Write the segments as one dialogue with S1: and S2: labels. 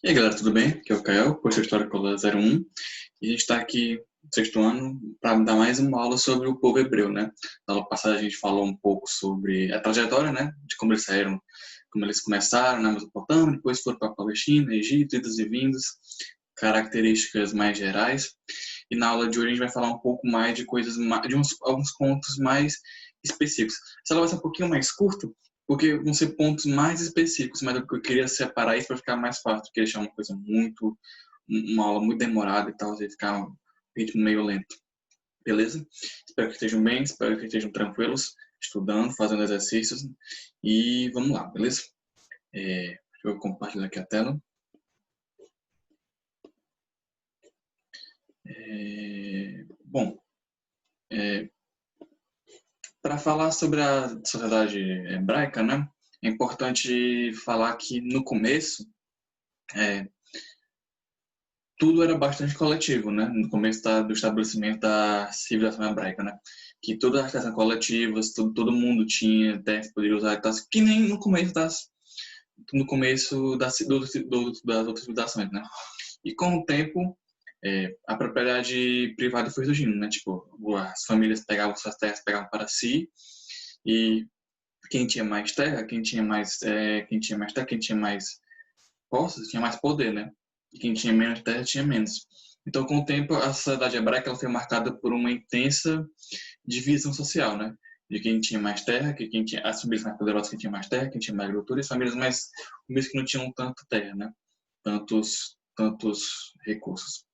S1: E aí, galera, tudo bem? Aqui é o Kael, professor de História Cola 01, e a gente está aqui no sexto ano para dar mais uma aula sobre o povo hebreu, né? Na aula passada a gente falou um pouco sobre a trajetória, né? De como eles saíram, como eles começaram na Mesopotâmia, depois foram para a Palestina, Egito, idas e vindas, características mais gerais. E na aula de hoje a gente vai falar um pouco mais de coisas, alguns pontos mais específicos. Essa aula vai ser um pouquinho mais curta, porque vão ser pontos mais específicos, mas eu queria separar isso para ficar mais fácil, porque deixar uma coisa uma aula muito demorada e tal, e ficar um ritmo meio lento. Beleza? Espero que estejam bem, espero que estejam tranquilos, estudando, fazendo exercícios, e vamos lá, beleza? Deixa eu compartilhar aqui a tela. Bom, para falar sobre a sociedade hebraica, né, é importante falar que no começo, tudo era bastante coletivo, né? No começo do estabelecimento da civilização hebraica, né? Que todas as terras eram coletivas, todo mundo tinha terras, poderia usar e tal, que nem no começo das outras civilizações, né? E com o tempo, a propriedade privada foi surgindo, né? Tipo, as famílias pegavam suas terras, pegavam para si, e quem tinha mais terra, quem tinha mais posses, tinha mais poder, né? E quem tinha menos terra tinha menos. Então, com o tempo, a sociedade hebraica ela foi marcada por uma intensa divisão social, né? De quem tinha mais terra, que quem tinha as famílias mais poderosas, quem tinha mais terra, quem tinha mais agricultura, e as famílias mais humildes que não tinham tanta terra, né? Tantos recursos.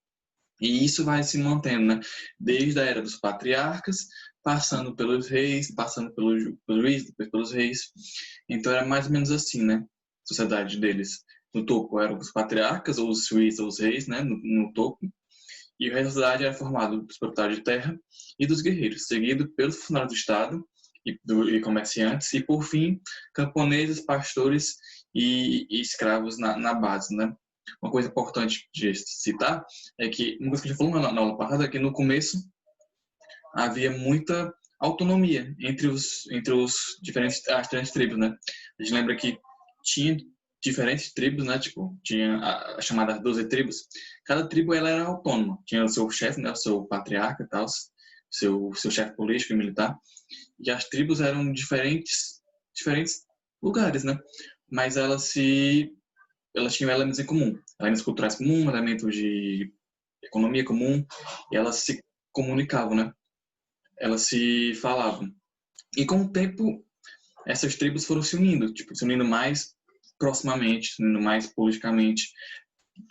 S1: E isso vai se mantendo, né? Desde a era dos patriarcas, passando pelos reis, passando pelos juízes, depois pelos reis. Então era mais ou menos assim, né? A sociedade deles. No topo eram os patriarcas, ou os juízes, ou os reis, né? No topo. E o resto da sociedade era formado dos proprietários de terra e dos guerreiros, seguido pelos funcionários do Estado e comerciantes, e por fim, camponeses, pastores e escravos na base, né? Uma coisa importante de citar é que, uma coisa que a gente falou na aula passada, é que no começo havia muita autonomia as diferentes tribos, né? A gente lembra que tinha diferentes tribos, né? Tipo, tinha as chamadas 12 tribos. Cada tribo ela era autônoma. Tinha o seu chefe, né? O seu patriarca e tal, seu chefe político e militar. E as tribos eram diferentes lugares, né? Mas elas tinham elementos em comum, elementos culturais comuns, elementos de economia comum, e elas se comunicavam, né? Elas se falavam. E com o tempo, essas tribos foram se unindo, tipo, se unindo mais proximamente, se unindo mais politicamente,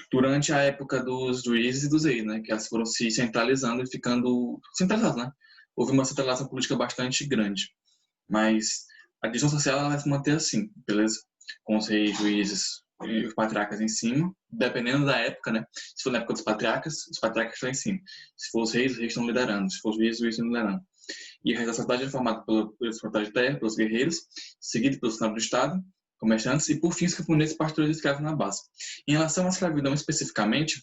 S1: durante a época dos juízes e dos reis, né? Que elas foram se centralizando e ficando centralizadas, né? Houve uma centralização política bastante grande, mas a divisão social ela vai se manter assim, beleza? Com os reis, juízes e os patriarcas em cima, dependendo da época, né? Se for na época dos patriarcas, os patriarcas estão em cima. Se for os reis estão liderando. Se for os juízes estão liderando. E o resto da sociedade é formado pelos proprietários de terra, pelos guerreiros, seguido pelos funcionários do Estado, comerciantes e, por fim, os camponeses, pastores e escravos na base. Em relação à escravidão especificamente,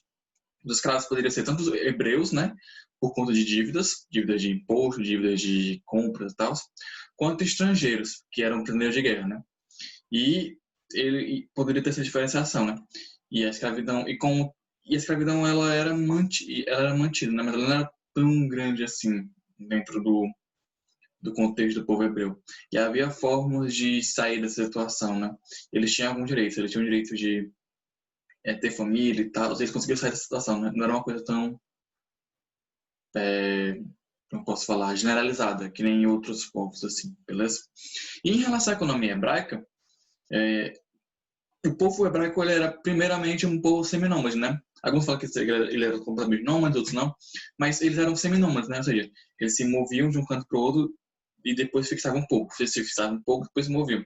S1: os escravos poderiam ser tanto os hebreus, né, por conta de dívidas de imposto, dívidas de compras e tal, quanto estrangeiros, que eram prisioneiros de guerra, né? E ele poderia ter essa diferenciação, né? E a escravidão e a escravidão ela era mantida, né? Mas ela não era tão grande assim dentro do contexto do povo hebreu. E havia formas de sair dessa situação, né? Eles tinham alguns direitos, eles tinham o direito de ter família e tal, eles conseguiam sair dessa situação, né? Não era uma coisa tão, não posso falar, generalizada, que nem em outros povos, assim, beleza? E em relação à economia hebraica, o povo hebraico ele era primeiramente um povo seminômade, né? Alguns falam que ele era completamente nômade, outros não, mas eles eram seminômades, né? Ou seja, eles se moviam de um canto para o outro e depois fixavam um pouco, se fixavam um pouco, depois se moviam.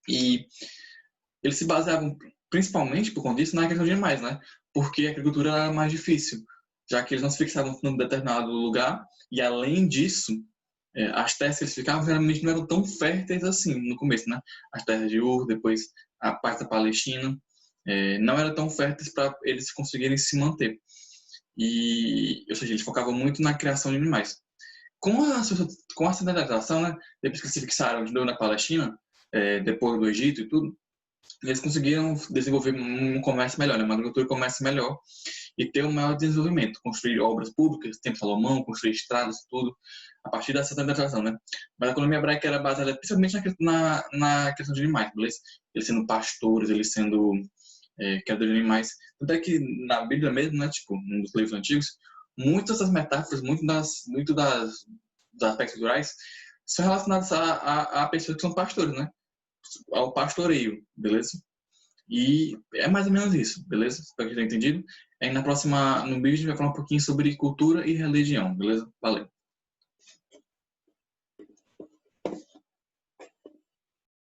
S1: E eles se baseavam principalmente, por conta disso, na questão de animais, né? Porque a agricultura era mais difícil, já que eles não se fixavam num determinado lugar, e além disso, as terras que eles ficavam geralmente não eram tão férteis assim no começo, né? As terras de Ur, depois a parte da Palestina, não eram tão férteis para eles conseguirem se manter. E, ou seja, eles focavam muito na criação de animais. Com a centralização, né, depois que se fixaram de novo na Palestina, depois do Egito e tudo, eles conseguiram desenvolver um comércio melhor, né? Uma agricultura e comércio melhor e ter um maior desenvolvimento, construir obras públicas, Templo Salomão, construir estradas, tudo, a partir da centralização, né? Mas a economia hebraica era baseada principalmente na questão de animais, beleza? Eles sendo pastores, eles sendo criadores de animais. Tanto é que na Bíblia mesmo, né, tipo, nos livros antigos, muitas das metáforas, dos aspectos culturais são relacionados a pessoas que são pastores, né? Ao pastoreio, beleza? E é mais ou menos isso, beleza? Espero que tenha entendido. Aí no vídeo a gente vai falar um pouquinho sobre cultura e religião, beleza? Valeu!